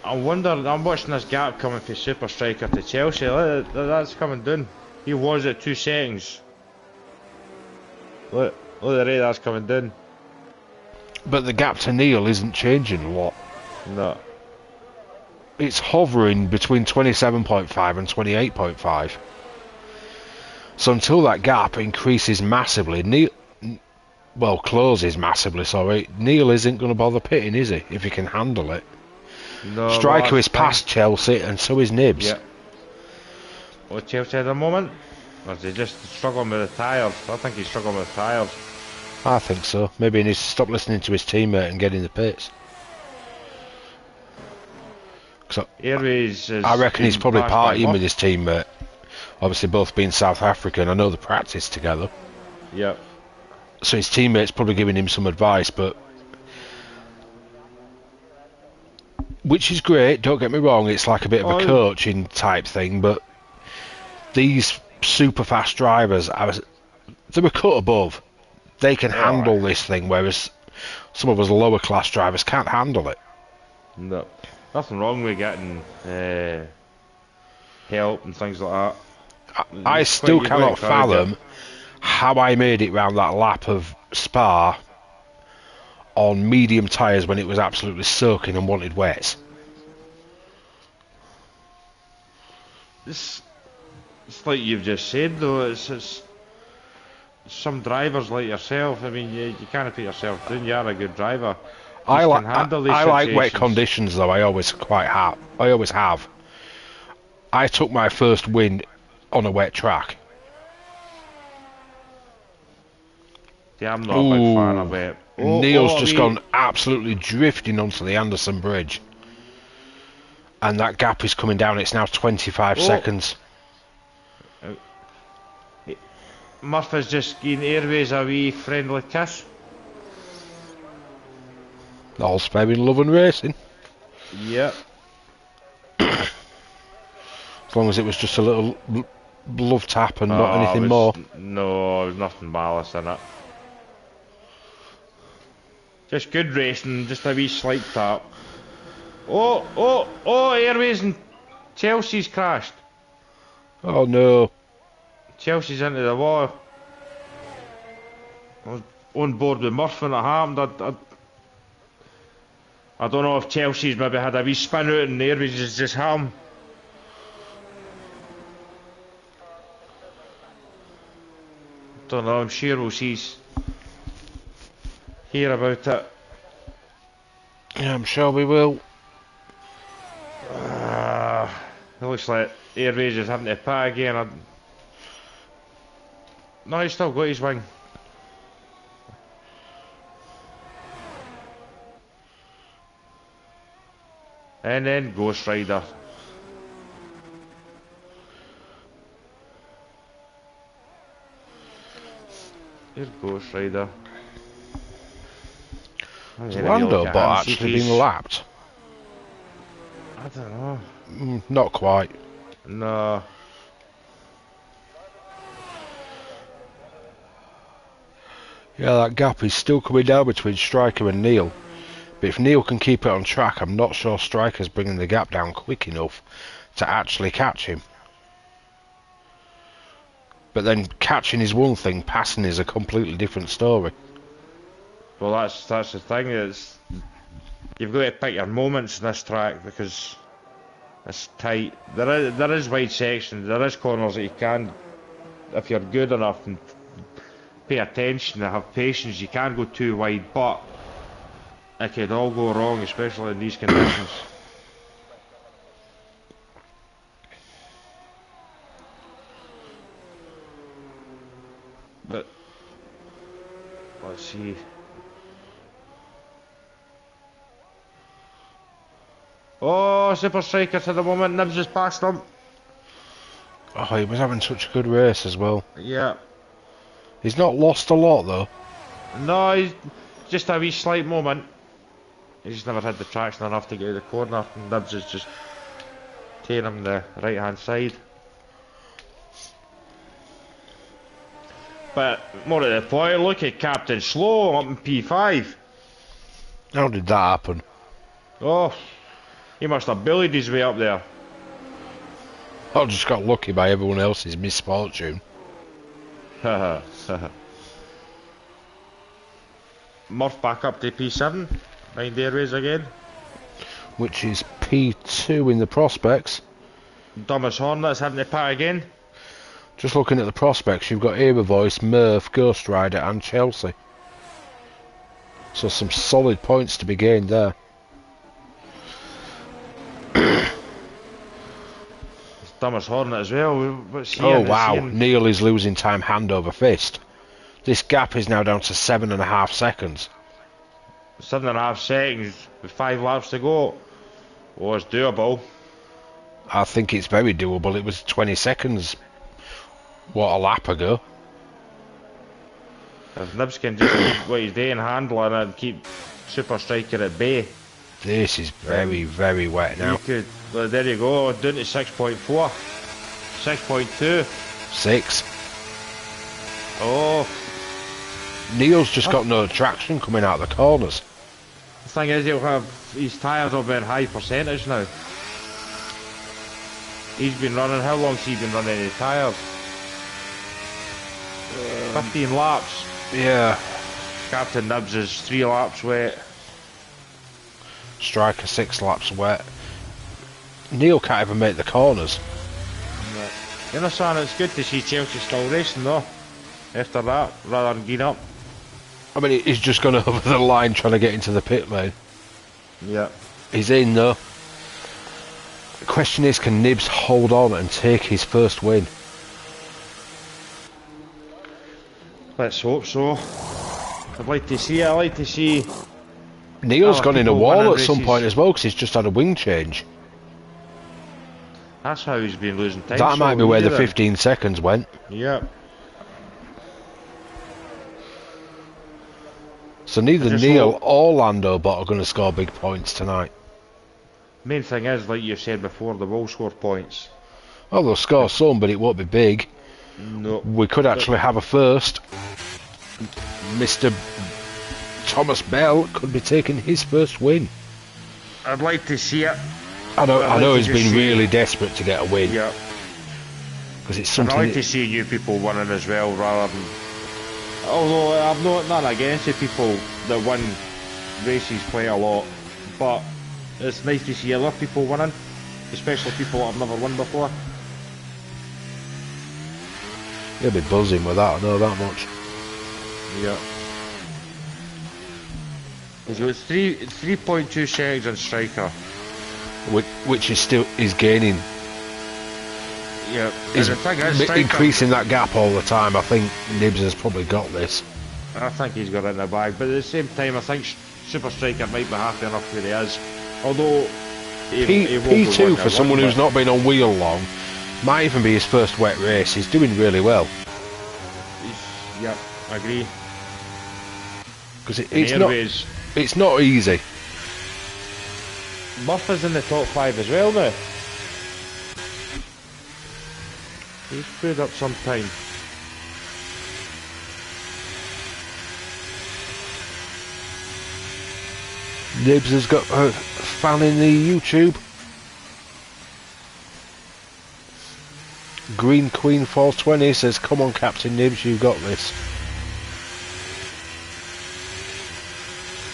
I wonder, I'm watching this gap coming from Super Striker to Chelsea. That's coming down. He was at 2 seconds. Look the rate that's coming down. But the gap to Neil isn't changing a lot. No. It's hovering between 27.5 and 28.5. So until that gap increases massively, closes massively, sorry, Neil isn't going to bother pitting, is he? If he can handle it. No, Striker is past Chelsea and so is Nibs. Yeah. What Chelsea at the moment? Or is he just struggling with the tyres? I think he's struggling with the tyres. I think so. Maybe he needs to stop listening to his teammate and get in the pits. So, Airways is I reckon he's probably partying with his. his teammate. Obviously both being South African, I know they practice together. Yep. So his teammate's probably giving him some advice, but which is great, don't get me wrong, it's like a bit of a coaching type thing, but these super fast drivers, they're a cut above. They can handle this thing, whereas some of us lower class drivers can't handle it. No. Nothing wrong with getting help and things like that. I still cannot fathom how I made it round that lap of Spa on medium tyres when it was absolutely soaking and wanted wets. It's like you've just said though, it's some drivers like yourself, I mean you can't put yourself down, you're a good driver. I like wet conditions though, I always have. I took my first win on a wet track. Yeah, I'm not a big fan of it. Neil's just gone absolutely drifting onto the Anderson Bridge. And that gap is coming down, it's now 25 seconds. Murphy's just giving Airways a wee friendly kiss. All's fair in love and racing. Yep. As long as it was just a little love tap and not anything more. No, there's nothing malice in it. Just good racing, just a wee slight tap. Oh, Airways and Chelsea's crashed. Oh no. Chelsea's into the wall. I was on board with Murphy when it happened. I don't know if Chelsea's maybe had a wee spin out and Airways is just happened. Don't know, I'm sure we'll hear about it. Yeah, I'm sure we will. It looks like Airways is having to pit again. No, he's still got his wing. And then Ghost Rider. Here's Ghost Rider. Has Lando bot actually been lapped? I don't know. Not quite. No. Yeah, that gap is still coming down between Striker and Neil. But if Neil can keep it on track, I'm not sure Striker's bringing the gap down quick enough to actually catch him. But then catching is one thing, passing is a completely different story. Well, that's the thing. You've got to pick your moments in this track because it's tight. There is wide sections, there is corners that you can, if you're good enough and pay attention and have patience, you can go too wide, but it could all go wrong, especially in these conditions. But let's see. Oh, Super Striker to the moment, Nibs has passed him. Oh, he was having such a good race as well. Yeah. He's not lost a lot though. No, he's just a wee slight moment. He's never had the traction enough to get out of the corner. Nibs is just taking him the right hand side. But more at the point, look at Captain Slow up in P5. How did that happen? Oh, he must have bullied his way up there. I just got lucky by everyone else's misfortune. Haha. Murph back up to P7, behind Airways again. Which is P2 in the prospects. Thomas Hornet's having to pit again. Just looking at the prospects, you've got Era Voice, Murph, Ghost Rider and Chelsea. So some solid points to be gained there. Thomas Hornet as well. What's he Oh wow, Neil is losing time hand over fist. This gap is now down to 7.5 seconds. 7.5 seconds with 5 laps to go. Oh, it's doable. I think it's very doable. It was 20 seconds. What, a lap ago? If Nibs can just keep what he's doing, handling and keep Super Striker at bay. This is very, very wet now. You could, well, there you go, down to 6.4. 6.2. 6. Oh. Neil's just got no traction coming out of the corners. The thing is, he'll have, his tyres will be in high percentage now. He's been running, how long's he been running his tyres? 15 laps. Yeah. Captain Nibs is 3 laps wet. Striker 6 laps wet. Neil can't even make the corners. You know, son, it's good to see Chelsea still racing though. After that, rather than getting up. I mean, he's just gone over the line trying to get into the pit lane. Yeah. He's in though. The question is, can Nibs hold on and take his first win? Let's hope so. I'd like to see it. I'd like to see. Neil's gone in a people wall winning at some races. point as well because he's just had a wing change. That's how he's been losing time. That might be so where the easy then. 15 seconds went. Yeah. So neither just Neil hope- or Lando Bot are going to score big points tonight. Main thing is, like you said before, they will score points. Oh, they'll score some, but it won't be big. No. We could actually have a first. Mr. Thomas Bell could be taking his first win. I'd like to see it. I know I'd like he's to been see- really desperate to get a win. Yeah. Because it's And something... I like to see new people winning as well, rather than... Although I'm not against the people that win races quite a lot, but it's nice to see other people winning, especially people that have never won before. He'll be buzzing with that, I know that much. Yeah. He's got 3.2 seconds on Striker. Which is still gaining. Yeah. He's And the thing is, Striker, increasing that gap all the time. I think Nibs has probably got this. I think he's got it in the bag, but at the same time, I think Super Striker might be happy enough where he is. Although he won't be P2 winning for someone one, who's but- not been on wheel long might even be his first wet race. He's doing really well. Yeah, I agree. Because And it's not easy. Murphy's in the top 5 as well now. He's put up some time. Nibs has got a fan in the YouTube. Green Queen 420 says, "Come on, Captain Nibs, you've got this."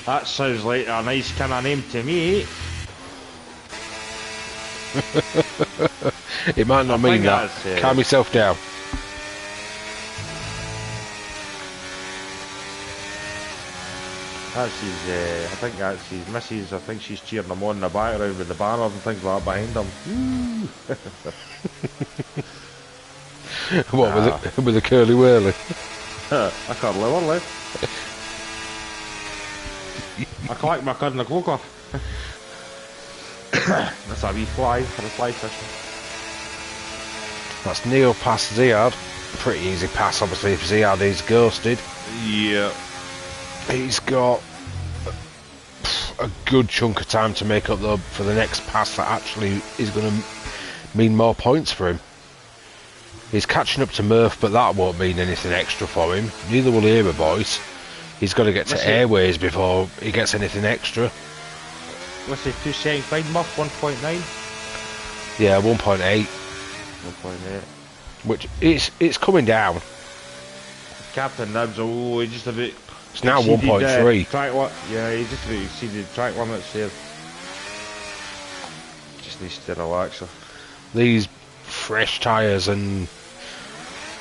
That sounds like a nice kind of name to me. It might not I mean think that. that's, Calm yourself down. That's his, I think that's his missus. I think she's cheering him on in the background with the banners and things like that behind him. What, with the curly whirly? I can't live or I collect my cud in the cloak off. That's a wee fly for the fly fishing. That's Neil past Ziad. Pretty easy pass, obviously, if Ziad is ghosted. Yeah. He's got a good chunk of time to make up, though, for the next pass that actually is going to mean more points for him. He's catching up to Murph, but that won't mean anything extra for him. Neither will Era Boys. He's got to get to Airways before he gets anything extra. What's it, 2 seconds behind Muff, 1.9? Yeah, 1.8. 1.8. Which, it's coming down. Captain Nibs, oh, he just about... It's now exceeded, 1.3. Yeah, he just about exceeded track limits there. Just needs to relax her. These fresh tyres and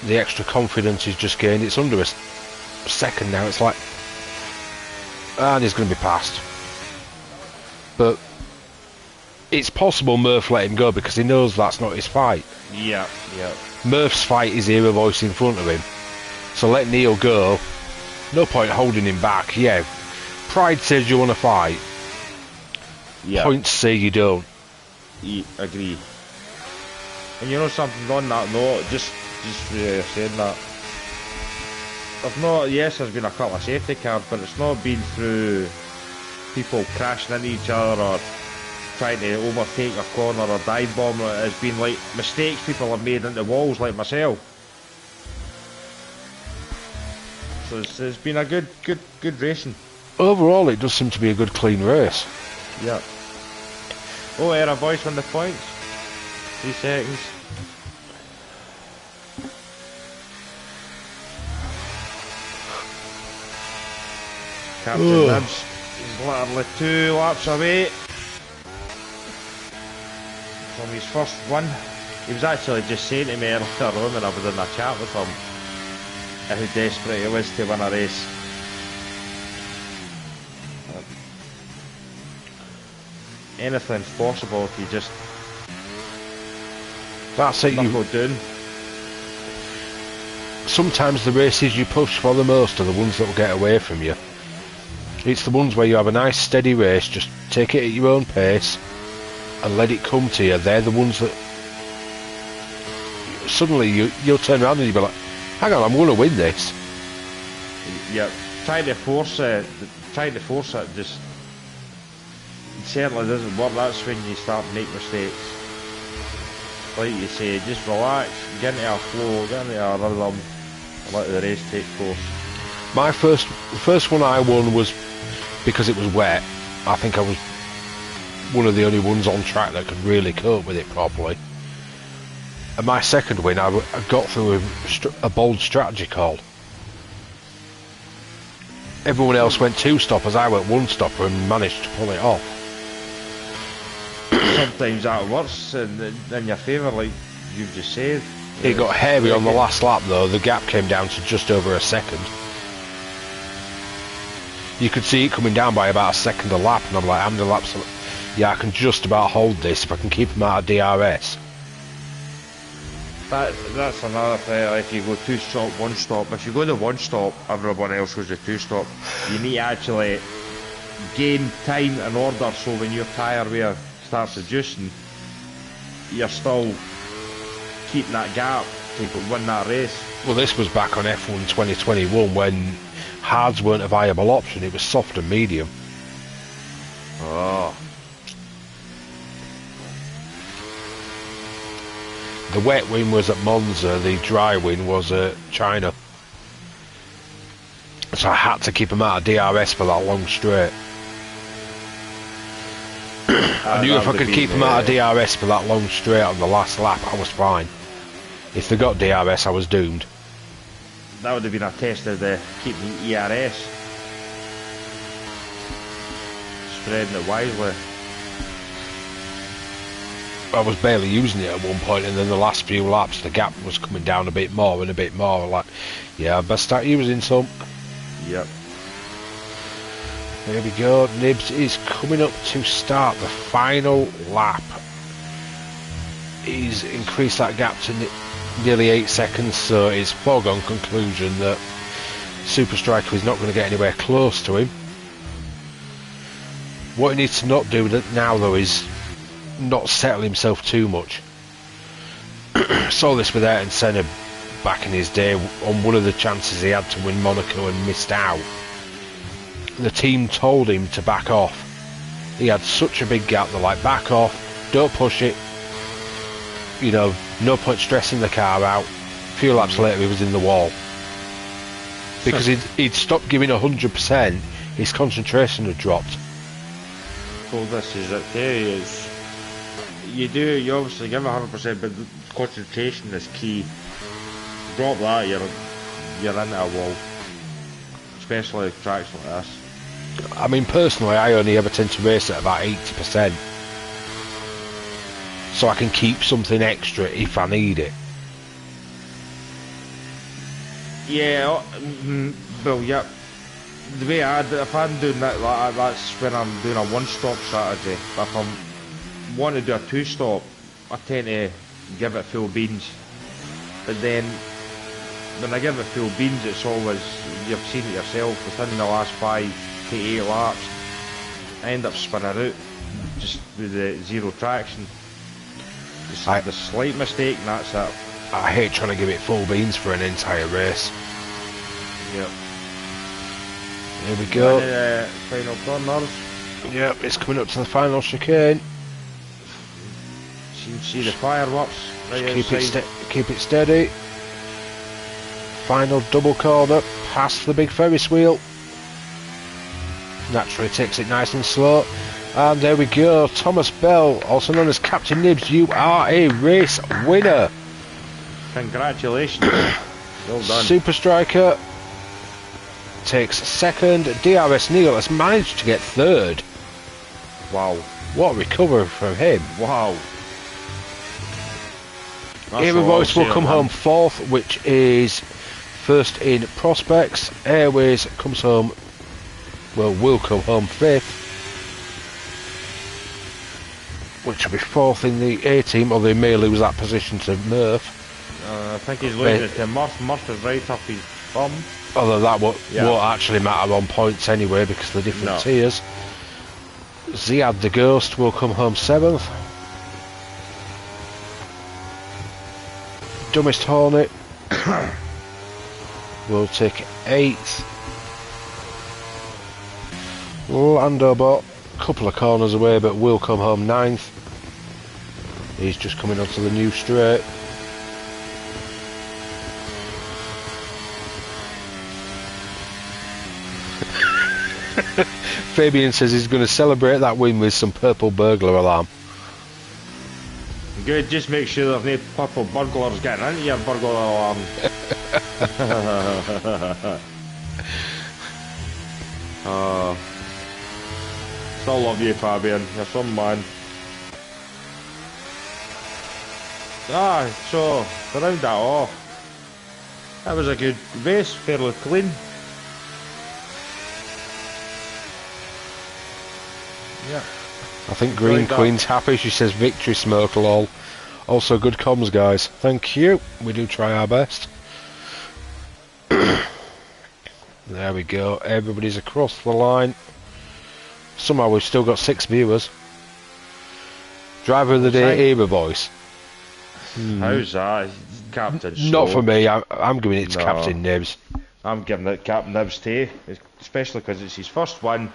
the extra confidence he's just gained, it's under a second now. It's like, and he's going to be passed. But it's possible Murph let him go because he knows that's not his fight. Yeah, yeah. Murph's fight is Era Voice in front of him. So let Neil go. No point holding him back. Yeah, pride says you want to fight. Yeah. Points say you don't. Agree. And you know something on that note, just saying that. I've not, yes, there's been a couple of safety cars, but it's not been through people crashing into each other or trying to overtake a corner or dive bomb. It's been like mistakes people have made into walls, like myself. So it's been a good racing. Overall, it does seem to be a good, clean race. Yeah. Oh, Era Voice won the points. 3 seconds. Captain Nibs is literally 2 laps away from his first win. He was actually just saying to me earlier on when I was in a chat with him how desperate he was to win a race. Anything's possible if you just That's it. knuckle down. Sometimes the races you push for the most are the ones that will get away from you. It's the ones where you have a nice steady race, just take it at your own pace and let it come to you. They're the ones that suddenly you'll turn around and you'll be like, hang on, I'm going to win this. Yep. trying to force it just certainly doesn't work. That's when you start to make mistakes. Like you say, just relax, get into a flow, get into a rhythm, and let the race take course. My first one I won was because it was wet. I think I was one of the only ones on track that could really cope with it properly. And my second win, I got through a bold strategy call. Everyone else went 2 stoppers, I went 1 stopper and managed to pull it off. Sometimes that works in your favour, like you've just said. It got hairy on the last lap though. The gap came down to just over a second. You could see it coming down by about a second a lap, and I'm like, how many laps? Yeah, I can just about hold this if I can keep him out of DRS. That's another thing. If you go 2 stop, 1 stop, if you go to 1 stop, everyone else goes to 2 stop. You need to actually gain time in order so when your tyre wear starts reducing, you're still keeping that gap to win that race. Well, this was back on F1 2021 when hards weren't a viable option. It was soft and medium. Oh. The wet win was at Monza, the dry win was at China. So I had to keep him out of DRS for that long straight. I knew if I could keep him out of DRS for that long straight on the last lap, I was fine. If they got DRS, I was doomed. That would have been a test of the keeping the ERS. Spreading it wisely. I was barely using it at one point, and then the last few laps the gap was coming down a bit more and a bit more. Like, yeah, I best start using some. Yep. There we go. Nibs is coming up to start the final lap. He's increased that gap to nearly 8 seconds, so it's foregone conclusion that Super Striker is not going to get anywhere close to him. What he needs to not do now though is not settle himself too much. Saw this with Ayrton Senna back in his day on one of the chances he had to win Monaco and missed out. The team told him to back off. He had such a big gap, they're like, back off, don't push it, you know, no point stressing the car out. A few laps later he was in the wall. Because he'd stopped giving 100%, his concentration had dropped. Well, this is it there, is you obviously give 100%, but concentration is key. Drop that, you're into a wall. Especially tracks like this. I mean, personally, I only ever tend to race at about 80%. So I can keep something extra if I need it. Yeah, well, yeah. The way if I'm doing that, that's when I'm doing a 1-stop strategy. If I'm wanting to do a 2-stop, I tend to give it full beans. But then, when I give it full beans, it's always, you've seen it yourself, within the last 5 to 8 laps, I end up spinning out, just with the zero traction. Just the slight mistake, and that's it. I hate trying to give it full beans for an entire race. Yep. Here we go. Final corners. Yep, it's coming up to the final chicane. You can see the fireworks right keep it steady. Final double corner, past the big Ferris wheel. Naturally takes it nice and slow. And there we go, Thomas Bell, also known as Captain Nibs, you are a race winner. Congratulations. Well done. Super Striker takes second. DRS Neil has managed to get third. Wow. What a recovery from him. Wow. Era Royce will come home fourth, which is first in prospects. Airways comes home, will come home fifth, which will be fourth in the A team, or they may lose that position to Murph. I think he's losing it to Murph. Murph is right up his bum. Although that won't actually matter on points anyway because of the different tiers. Ziad the Ghost will come home seventh. Dumbest Hornet will take eighth. Lando Bot, couple of corners away, but will come home ninth. He's just coming onto the new straight. Fabian says he's going to celebrate that win with some purple burglar alarm. Good, just make sure there's no purple burglars getting into your burglar alarm. Still love you, Fabian. You're some man. So to round that off, that was a good race, fairly clean. Yeah. I think Green Queen's happy. She says victory smoke lol. Also good comms, guys. Thank you. We do try our best. There we go. Everybody's across the line. Somehow we've still got 6 viewers. Driver of the day, Era voice. How's that, Captain? Not for me. I'm giving it to Captain Nibs. I'm giving it Captain Nibs too, especially because it's his first one,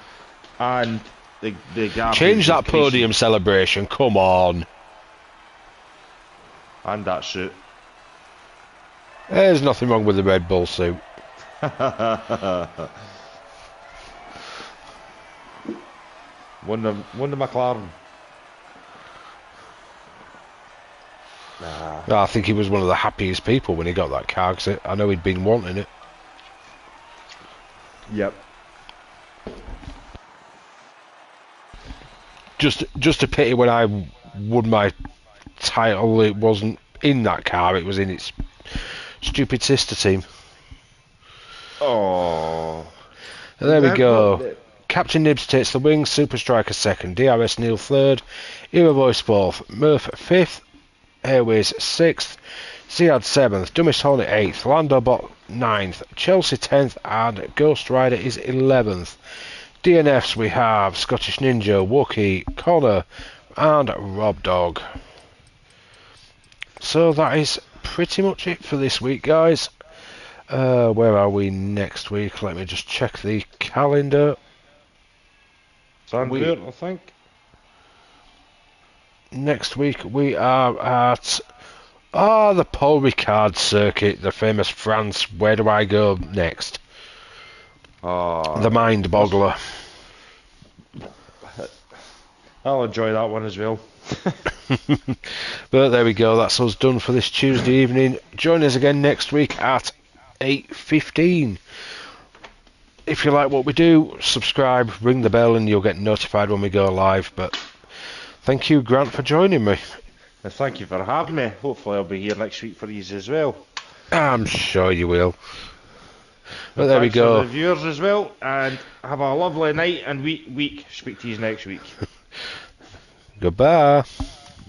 and the gap. Change that podium celebration. Come on. And that suit. There's nothing wrong with the Red Bull suit. Won the McLaren. Nah. I think he was one of the happiest people when he got that car, because I know he'd been wanting it. Yep. Just a pity when I won my title, it wasn't in that car, it was in its stupid sister team. Oh. There we go. Captain Nibs takes the wing, Super Striker second, DRS Neil third, Era Voice fourth, Murph fifth, Airways 6th, Ziad 7th, Dumbest Hornet 8th, Landobot 9th, Chelsea 10th, and Ghost Rider is 11th. DNFs we have Scottish Ninja, Wookie, Connor, and Rob Dog. So that is pretty much it for this week, guys. Where are we next week? Let me just check the calendar. Zandvoort, I think. Next week we are at the Paul Ricard circuit, the famous France. Where do I go next? The Mind Boggler. I'll enjoy that one as well. But there we go, that's us done for this Tuesday evening. Join us again next week at 8:15. If you like what we do, subscribe, ring the bell, and you'll get notified when we go live. But thank you, Grant, for joining me. And thank you for having me. Hopefully I'll be here next week for these as well. I'm sure you will. But there we go. For the viewers as well, and have a lovely night and week. Speak to you next week. Goodbye.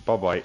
Bye bye.